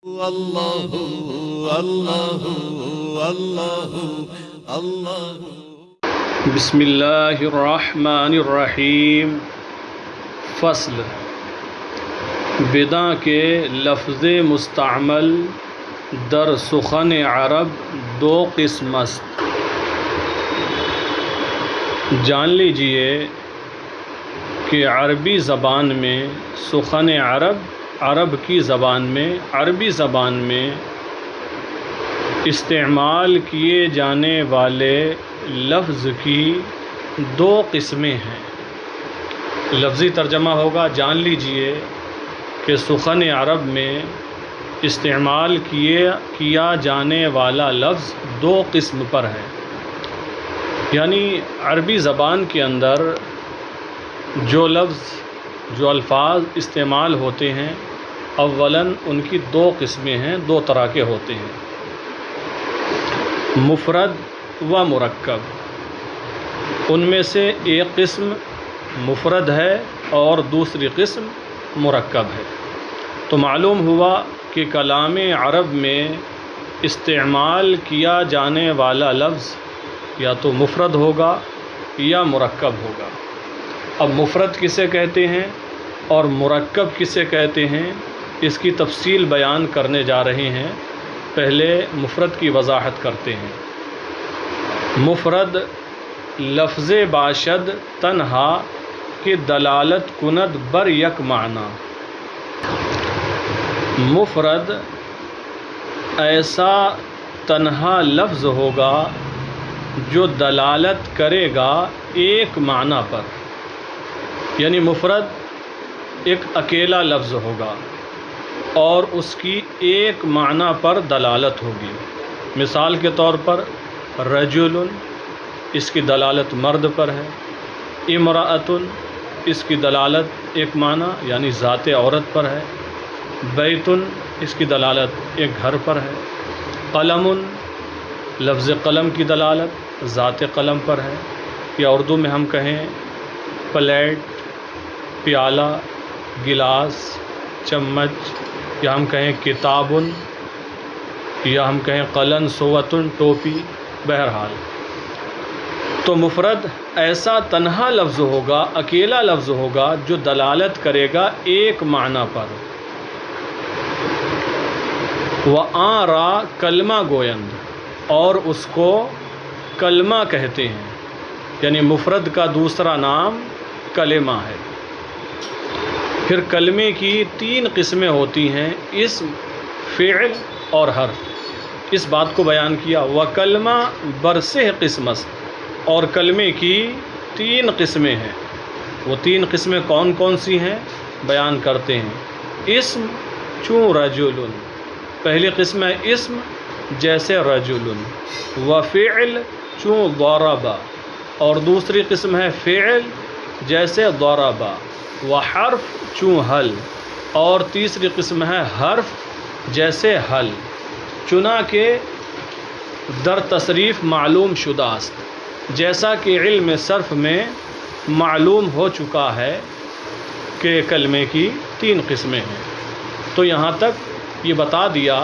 اللہ اللہ اللہ اللہ۔ بسم اللہ الرحمن الرحیم۔ فصل بدعہ کے لفظ مستعمل در سخن عرب دو قسم است۔ جان لیجئے کہ عربی زبان میں سخن عرب کی زبان میں عربی زبان میں استعمال کیے جانے والے لفظ کی دو قسمیں ہیں۔ لفظی ترجمہ ہوگا، جان لیجئے کہ سخن عرب میں استعمال کیا جانے والا لفظ دو قسم پر ہے، یعنی عربی زبان کے اندر جو الفاظ استعمال ہوتے ہیں اولاً ان کی دو قسمیں ہیں، دو طرح کے ہوتے ہیں، مفرد و مرکب۔ ان میں سے ایک قسم مفرد ہے اور دوسری قسم مرکب ہے۔ تو معلوم ہوا کہ کلام عرب میں استعمال کیا جانے والا لفظ یا تو مفرد ہوگا یا مرکب ہوگا۔ اب مفرد کسے کہتے ہیں اور مرکب کسے کہتے ہیں، اس کی تفصیل بیان کرنے جا رہے ہیں۔ پہلے مفرد کی وضاحت کرتے ہیں۔ مفرد لفظ باشد تنہا کی دلالت کند بر یک معنی۔ مفرد ایسا تنہا لفظ ہوگا جو دلالت کرے گا ایک معنی پر، یعنی مفرد ایک اکیلا لفظ ہوگا اور اس کی ایک معنی پر دلالت ہوگی۔ مثال کے طور پر رجل، اس کی دلالت مرد پر ہے، امرأۃ، اس کی دلالت ایک معنی یعنی ذات عورت پر ہے، بیت، اس کی دلالت ایک گھر پر ہے، قلم، لفظ قلم کی دلالت ذات قلم پر ہے، یا اردو میں ہم کہیں پلیٹ، پیالہ، گلاس، چمچ، یا ہم کہیں کتاب، یا ہم کہیں قلن صوتن، ٹوپی۔ بہرحال تو مفرد ایسا تنہا لفظ ہوگا، اکیلا لفظ ہوگا جو دلالت کرے گا ایک معنی پر۔ وَآں را کلمہ گویند، اور اس کو کلمہ کہتے ہیں، یعنی مفرد کا دوسرا نام کلمہ ہے۔ پھر کلمے کی تین قسمیں ہوتی ہیں، اسم، فعل اور حرف۔ اس بات کو بیان کیا، وَکلمہ برسہ قسمس، اور کلمے کی تین قسمیں ہیں۔ وہ تین قسمیں کون کون سی ہیں بیان کرتے ہیں۔ اسم چون رجل، پہلی قسم ہے اسم جیسے رجل، وفعل چون ضرب، اور دوسری قسم ہے فعل جیسے ضرب، وحرف چون حل، اور تیسری قسم ہے حرف جیسے حل۔ چنانکہ در تصریف معلوم شدہ است، جیسا کہ علم صرف میں معلوم ہو چکا ہے کہ کلمے کی تین قسمیں ہیں۔ تو یہاں تک یہ بتا دیا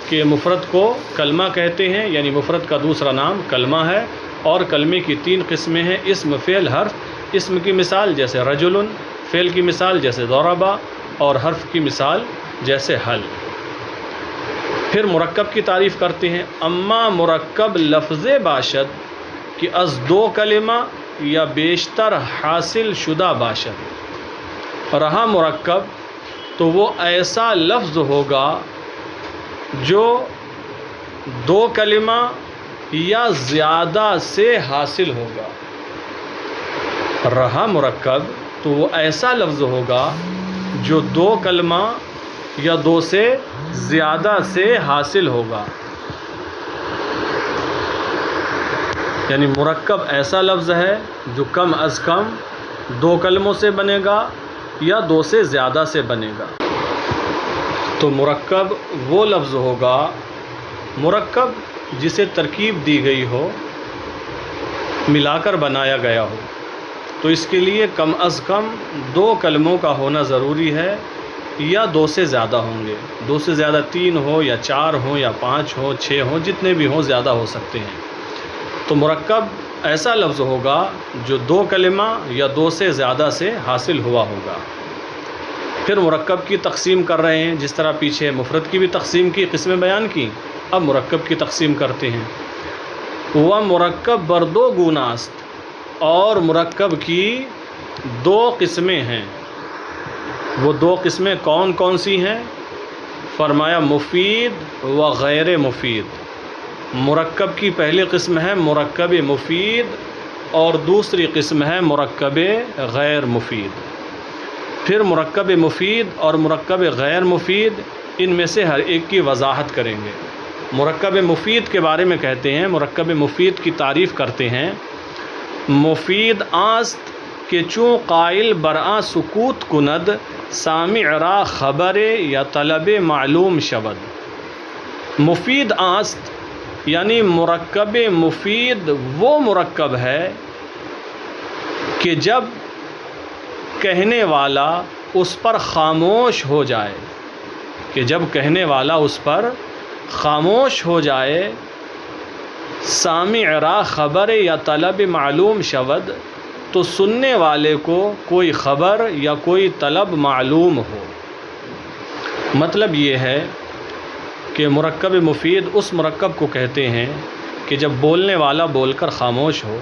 کہ مفرد کو کلمہ کہتے ہیں، یعنی مفرد کا دوسرا نام کلمہ ہے، اور کلمے کی تین قسمیں ہیں، اسم، فعل، حرف۔ اسم کی مثال جیسے رجل، فعل کی مثال جیسے ضربہ، اور حرف کی مثال جیسے حل۔ پھر مرکب کی تعریف کرتے ہیں۔ اما مرکب لفظ باشد کہ از دو کلمہ یا بیشتر حاصل شدہ باشد۔ رہا مرکب تو وہ ایسا لفظ ہوگا جو دو کلمہ یا زیادہ سے حاصل ہوگا۔ رہا مرکب تو وہ ایسا لفظ ہوگا جو دو کلمہ یا دو سے زیادہ سے حاصل ہوگا، یعنی مرکب ایسا لفظ ہے جو کم از کم دو کلموں سے بنے گا یا دو سے زیادہ سے بنے گا۔ تو مرکب وہ لفظ ہوگا، مرکب جسے ترکیب دی گئی ہو، ملا کر بنایا گیا ہو، تو اس کے لیے کم از کم دو کلموں کا ہونا ضروری ہے، یا دو سے زیادہ ہوں گے. دو سے زیادہ 3 ہو یا 4 ہوں یا 5 ہوں 6 ہوں، جتنے بھی ہوں زیادہ ہو سکتے ہیں. تو مرکب ایسا لفظ ہوگا جو 2 کلمہ یا 2 سے زیادہ سے حاصل ہوا ہوگا. پھر مرکب کی تقسیم کر رہے ہیں، جس طرح پیچھے مفرد کی بھی تقسیم کی، قسمیں بیان کی، اب مرکب کی تقسیم کرتے ہیں. وہ مرکب بردو گوناست، اور مرکب کی 2 قسمیں ہیں. وہ 2 قسمیں کون کون سی ہیں؟ فرمایا مفید و غیر مفید. مرکب کی پہلی قسم ہے مرکب مفید، اور دوسری قسم ہے مرکب غیر مفید. پھر مرکب مفید اور مرکب غیر مفید، ان میں سے ہر ایک کی وضاحت کریں گے. مرکب مفید کے بارے میں کہتے ہیں، مرکب مفید کی تعریف کرتے ہیں. مفید آست کہ چوں قائل برآ سکوت کند، سامع را خبر یا طلب معلوم شود. مفید آست یعنی مرکب مفید وہ مرکب ہے کہ جب کہنے والا اس پر خاموش ہو جائے، کہ جب کہنے والا اس پر خاموش ہو جائے، سامع را خبر یا طلب معلوم شود، تو سننے والے کو کوئی خبر یا کوئی طلب معلوم ہو. مطلب یہ ہے کہ مرکب مفید اس مرکب کو کہتے ہیں کہ جب بولنے والا بول کر خاموش ہو،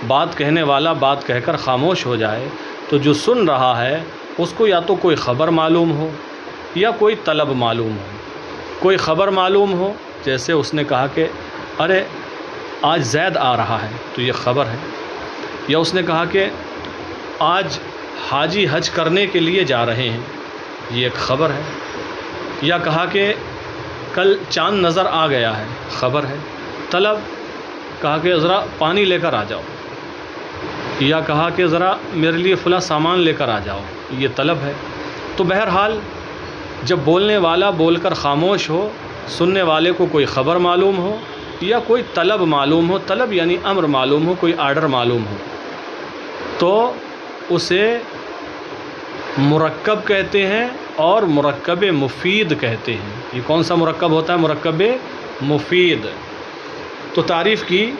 بات کہنے والا بات کہہ کر خاموش ہو جائے، تو جو سن رہا ہے اس کو یا تو کوئی خبر معلوم ہو یا کوئی طلب معلوم ہو. کوئی خبر معلوم ہو، جیسے اس نے کہا کہ ارے آج زید آ رہا ہے، تو یہ خبر ہے. یا اس نے کہا کہ آج حاجی حج کرنے کے لیے جا رہے ہیں، یہ ایک خبر ہے. یا کہا کہ کل چاند نظر آ گیا ہے، خبر ہے. طلب کہا کہ ذرا پانی لے کر آ جاؤ، یا کہا کہ ذرا میرے لیے فلاں سامان لے کر آ جاؤ، یہ طلب ہے. تو بہرحال جب بولنے والا بول کر خاموش ہو، سننے والے کو کوئی خبر معلوم ہو یا کوئی طلب معلوم ہو، طلب یعنی امر معلوم ہو، کوئی آرڈر معلوم ہو، تو اسے مرکب کہتے ہیں اور مرکب مفید کہتے ہیں. یہ کون سا مرکب ہوتا ہے؟ مرکب مفید. تو تعریف کی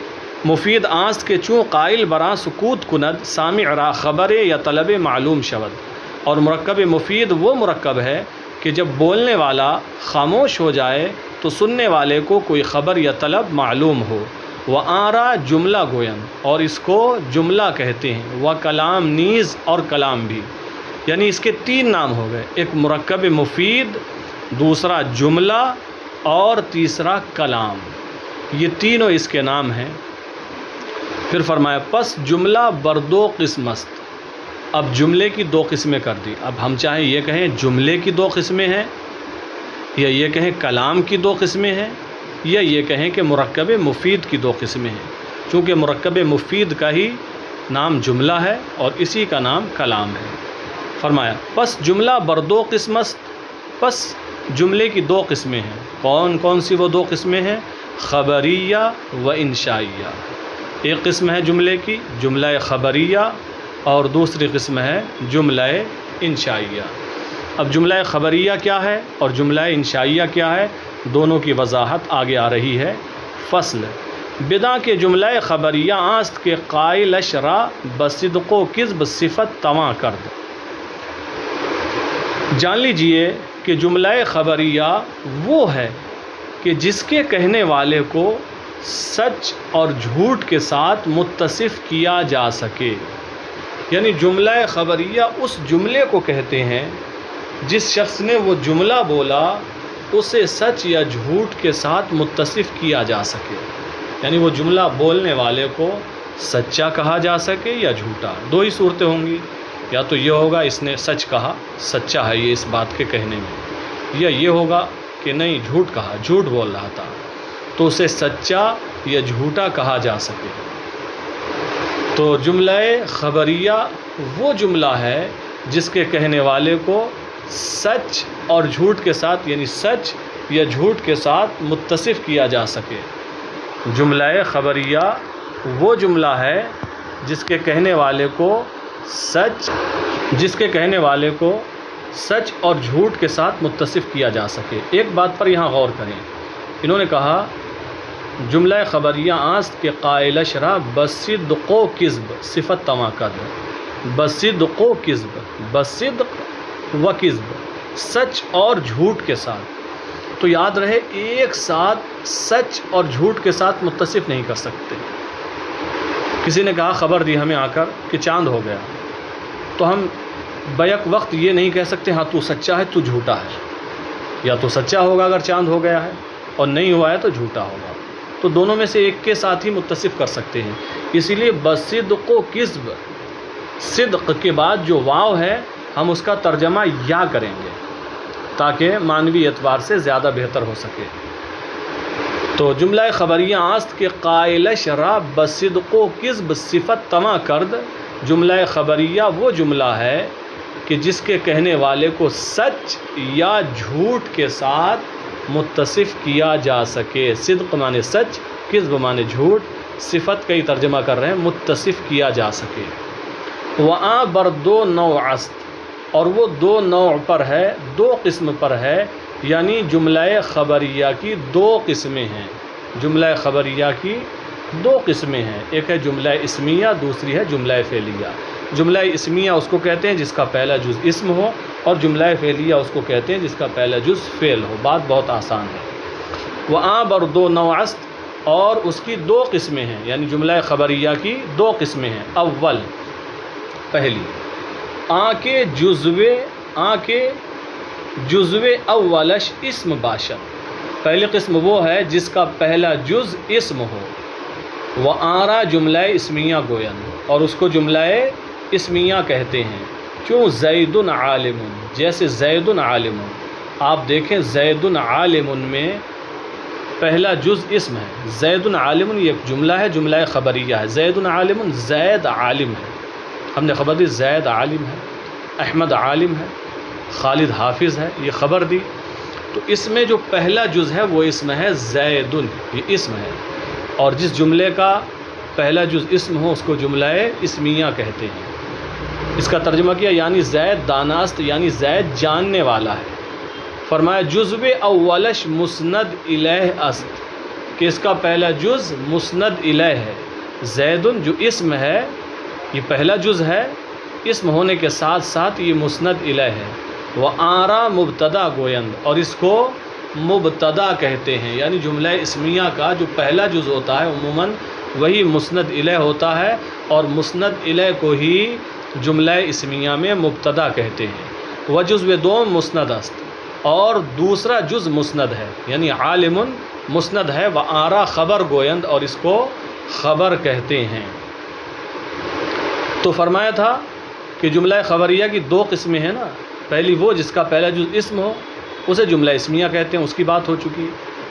مفید آست کے چوں قائل برا سکوت کند، سامع را خبر یا طلب معلوم شود. اور مرکب مفید وہ مرکب ہے کہ جب بولنے والا خاموش ہو جائے تو سننے والے کو کوئی خبر یا طلب معلوم ہو. وہ آرا جملہ گوین، اور اس کو جملہ کہتے ہیں. وہ کلام نیز، اور کلام بھی. یعنی اس کے 3 نام ہو گئے، ایک مرکب مفید، دوسرا جملہ، اور تیسرا کلام. یہ تینوں اس کے نام ہیں. پھر فرمایا پس جملہ بردو قسم است. اب جملے کی 2 قسمیں کر دی. اب ہم چاہیں یہ کہیں جملے کی 2 قسمیں ہیں، یا یہ کہیں کلام کی 2 قسمیں ہیں، یا یہ کہیں کہ مرکب مفید کی 2 قسمیں ہیں. چونکہ مرکب مفید کا ہی نام جملہ ہے اور اسی کا نام کلام ہے. فرمایا پس جملہ بردو قسم است. پس جملے کی 2 قسمیں ہیں. کون کون سی وہ 2 قسمیں ہیں؟ خبریہ و انشائیہ. ایک قسم ہے جملے کی جملہ خبریہ، اور دوسری قسم ہے جملہ انشائیہ. اب جملہ خبریہ کیا ہے اور جملہ انشائیہ کیا ہے، دونوں کی وضاحت آگے آ رہی ہے. فصل بدا کے جملہ خبریہ آست کے قائل اشرا بصدق و کذب صفت تواں کرد. جان لیجئے کہ جملہ خبریہ وہ ہے کہ جس کے کہنے والے کو سچ اور جھوٹ کے ساتھ متصف کیا جا سکے. یعنی جملہ خبریہ اس جملے کو کہتے ہیں جس شخص نے وہ جملہ بولا اسے سچ یا جھوٹ کے ساتھ متصف کیا جا سکے. یعنی وہ جملہ بولنے والے کو سچا کہا جا سکے یا جھوٹا. 2 ہی صورتیں ہوں گی، یا تو یہ ہوگا اس نے سچ کہا، سچا ہے یہ اس بات کے کہنے میں، یا یہ ہوگا کہ نہیں جھوٹ کہا، جھوٹ بول رہا تھا، تو اسے سچا یا جھوٹا کہا جا سکے. تو جملہ خبریہ وہ جملہ ہے جس کے کہنے والے کو سچ اور جھوٹ کے ساتھ، یعنی سچ یا جھوٹ کے ساتھ متصف کیا جا سکے. جملہ خبریہ وہ جملہ ہے جس کے کہنے والے کو سچ اور جھوٹ کے ساتھ متصف کیا جا سکے۔ ایک بات پر یہاں غور کریں، انہوں نے کہا جملہ خبریہ آست کے قائل شرح بصدق و کذب صفت تما کد، بصدق و کذب، بصدق و کذب، سچ اور جھوٹ کے ساتھ۔ تو یاد رہے ایک ساتھ سچ اور جھوٹ کے ساتھ متصف نہیں کر سکتے۔ کسی نے کہا خبر دی ہمیں آ کر کہ چاند ہو گیا، تو ہم بیک وقت یہ نہیں کہہ سکتے ہاں تو سچا ہے تو جھوٹا ہے، یا تو سچا ہوگا اگر چاند ہو گیا ہے اور نہیں ہوا ہے تو جھوٹا ہوگا، تو دونوں میں سے ایک کے ساتھ ہی متصف کر سکتے ہیں۔ اسی لیے بصدق و کذب، صدق کے بعد جو واو ہے ہم اس کا ترجمہ یا کریں گے تاکہ معنوی اعتبار سے زیادہ بہتر ہو سکے۔ تو جملہ خبریہ آست کے قائل شرح بصدق و کذب صفت تما کرد، جملہ خبریہ وہ جملہ ہے کہ جس کے کہنے والے کو سچ یا جھوٹ کے ساتھ متصف کیا جا سکے۔ صدق مانے سچ، کذب مانے جھوٹ، صفت کئی ترجمہ کر رہے ہیں، متصف کیا جا سکے۔ وہاں بر دو نوع است، اور وہ دو نوع پر ہے، دو قسم پر ہے، یعنی جملہ خبریہ کی دو قسمیں ہیں۔ جملہ خبریہ کی دو قسمیں ہیں، ایک ہے جملہ اسمیہ، دوسری ہے جملہ فعلیہ۔ جملہ اسمیہ اس کو کہتے ہیں جس کا پہلا جز اسم ہو، اور جملہ فعلیہ اس کو کہتے ہیں جس کا پہلا جز فعل ہو۔ بات بہت آسان ہے۔ وہاں بر دو نوع است، اور اس کی دو قسمیں ہیں، یعنی جملہ خبریہ کی دو قسمیں ہیں۔ اول، پہلی، آنکے جزو اولش اسم باشد، پہلی قسم وہ ہے جس کا پہلا جز اسم ہو۔ وآرا جملہ اسمیہ گوین، اور اس کو جملہ اسمیہ کہتے ہیں۔ کیوں؟ زید عالم، جیسے زید عالم، آپ دیکھیں زید عالم میں پہلا جز اسم ہے۔ زید عالم یہ ایک جملہ ہے، جملہ خبریہ ہے۔ زید عالم، زید عالم ہے، ہم نے خبر دی زید عالم ہے، احمد عالم ہے، خالد حافظ ہے، یہ خبر دی۔ تو اس میں جو پہلا جز ہے وہ اسم ہے زید، یہ اسم ہے، اور جس جملے کا پہلا جز اسم ہو اس کو جملہ اسمیہ کہتے ہیں۔ اس کا ترجمہ کیا، یعنی زید داناست، یعنی زید جاننے والا ہے۔ فرمایا جزو اولش مسند الیہ است، کہ اس کا پہلا جز مسند الیہ ہے۔ زید جو اسم ہے یہ پہلا جز ہے، اسم ہونے کے ساتھ ساتھ یہ مسند الیہ ہے۔ وآرا مبتدا گویند، اور اس کو مبتدا کہتے ہیں، یعنی جملہ اسمیہ کا جو پہلا جز ہوتا ہے عموماً وہی مسند الیہ ہوتا ہے، اور مسند الیہ کو ہی جملہ اسمیہ میں مبتدا کہتے ہیں۔ وجزو دوم مسند است، اور دوسرا جز مسند ہے، یعنی عالم مسند ہے۔ وآرا خبر گویند، اور اس کو خبر کہتے ہیں۔ تو فرمایا تھا کہ جملہ خبریہ کی دو قسمیں ہیں نا، پہلی وہ جس کا پہلا جز اسم ہو اسے جملہ اسمیہ کہتے ہیں، اس کی بات ہو چکی۔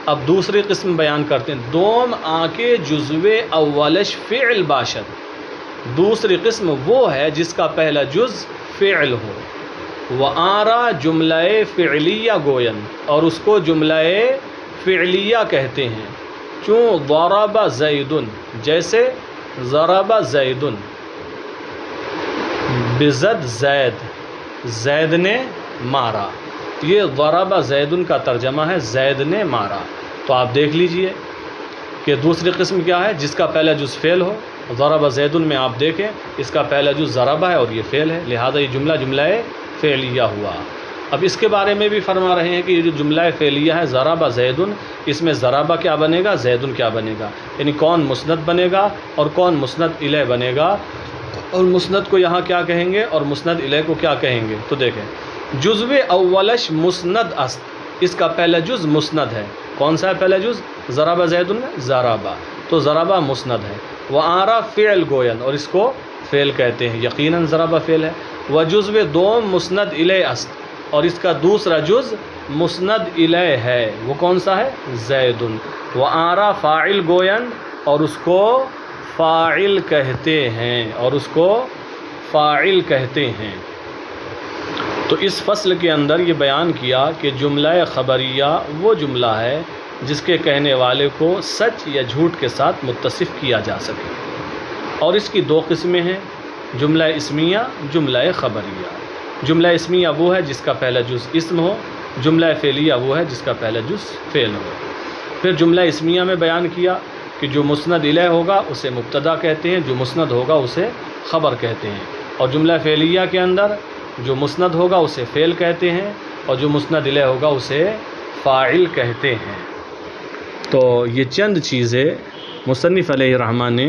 اب دوسری قسم بیان کرتے ہیں، دوم آنکے جزو اولش فعل باشد، دوسری قسم وہ ہے جس کا پہلا جز فعل ہو۔ وآرا جملہ فعلیہ گوین، اور اس کو جملہ فعلیہ کہتے ہیں۔ کیوں؟ ضرب زید، جیسے ضرب زید، بزد زید، زید نے مارا، یہ ضرب زید کا ترجمہ ہے زید نے مارا۔ تو آپ دیکھ لیجئے کہ دوسری قسم کیا ہے، جس کا پہلا جز فعل ہو۔ ضرب زید میں آپ دیکھیں اس کا پہلا جز ضرب ہے اور یہ فعل ہے، لہذا یہ جملہ فعلیہ ہوا۔ اب اس کے بارے میں بھی فرما رہے ہیں کہ یہ جو جملہ فعلیہ ہے ضرب زید، اس میں ضرب کیا بنے گا، زید کیا بنے گا، یعنی کون مسند بنے گا اور کون مسند الیہ بنے گا، اور مسند کو یہاں کیا کہیں گے اور مسند الیہ کو کیا کہیں گے۔ تو دیکھیں جزو اولش مسند است، اس کا پہلا جز مسند ہے۔ کون سا ہے پہلا جز؟ ضرب زید میں ضربہ، تو ضربہ مسند ہے۔ وآرا فعل گوین، اور اس کو فعل کہتے ہیں، یقیناً ضربہ فعل ہے۔ وجزو دوم مسند الیہ است، اور اس کا دوسرا جز مسند الیہ ہے، وہ کون سا ہے؟ زید۔ وآرا فاعل گوین، اور اس کو فاعل کہتے ہیں، اور اس کو فاعل کہتے ہیں۔ تو اس فصل کے اندر یہ بیان کیا کہ جملہ خبریہ وہ جملہ ہے جس کے کہنے والے کو سچ یا جھوٹ کے ساتھ متصف کیا جا سکے، اور اس کی دو قسمیں ہیں، جملہ اسمیہ، جملہ خبریہ۔ جملہ اسمیہ وہ ہے جس کا پہلا جز اسم ہو، جملہ فعلیہ وہ ہے جس کا پہلا جز فعل ہو۔ پھر جملہ اسمیہ میں بیان کیا کہ جو مسند الیہ ہوگا اسے مبتدا کہتے ہیں، جو مسند ہوگا اسے خبر کہتے ہیں، اور جملہ فعلیہ کے اندر جو مسند ہوگا اسے فعل کہتے ہیں، اور جو مسند الیہ ہوگا اسے فاعل کہتے ہیں۔ تو یہ چند چیزیں مصنف علیہ الرحمٰن نے